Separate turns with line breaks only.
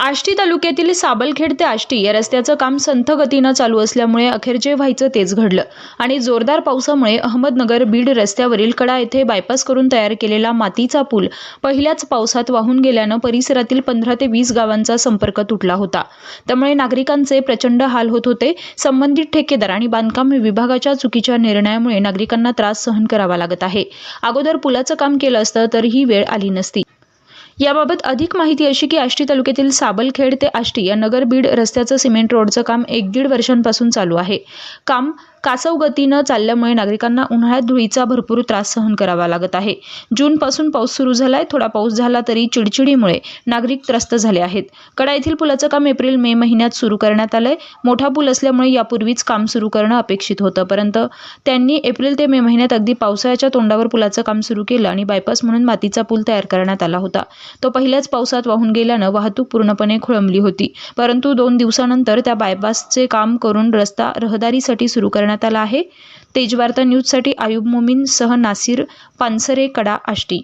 आष्टी तालुक्यातील साबलखेड ते आष्टी या रस्त्याचं काम संथ गतीनं चालू असल्यामुळे अखेर जे व्हायचं तेच घडलं आणि जोरदार पावसामुळे अहमदनगर बीड रस्त्यावरील कडा येथे बायपास करून तयार केलेला मातीचा पूल पहिल्याच पावसात वाहून गेल्यानं परिसरातील 15 ते 20 गावांचा संपर्क तुटला होता। त्यामुळे नागरिकांचे प्रचंड हाल होत होते। संबंधित ठेकेदार आणि बांधकाम विभागाच्या चुकीच्या निर्णयामुळे नागरिकांना त्रास सहन करावा लागत आहे। अगोदर पुलाचं काम केलं असतं तर ही वेळ आली नसती। याबाबत अधिक माहिती अशी की आष्टी तालुक्यातील साबलखेड ते आष्टी या नगर बीड रस्त्याचं सिमेंट रोडचं काम 1-1.5 वर्षांपासून चालू आहे। काम कासव गतीनं चालल्यामुळे नागरिकांना उन्हाळ्यात धुळीचा भरपूर त्रास सहन करावा लागत आहे। जून पासून पाऊस सुरू झालाय। थोडा पाऊस झाला तरी चिडचिडीमुळे नागरिक त्रस्त झाले आहेत। कडा येथील पुलाचं काम एप्रिल-मे महिन्यात सुरू करण्यात आलंय। मोठा पूल असल्यामुळे यापूर्वीच काम सुरू करणं अपेक्षित होतं, परंतु त्यांनी एप्रिल ते मे महिन्यात अगदी पावसाळ्याच्या तोंडावर पुलाचं काम सुरू केलं आणि बायपास म्हणून मातीचा पूल तयार करण्यात आला होता। तो पहिल्याच पावसात वाहून गेल्यानं वाहतूक पूर्णपणे खोळंबली होती, परंतु 2 दिवसानंतर त्या बायपासचे काम करून रस्ता रहदारीसाठी सुरू करण्यात आला आहे। तेजवार्ता न्यूजसाठी आयुब मोमीन सह नासिर पानसरे, कडा, आष्टी।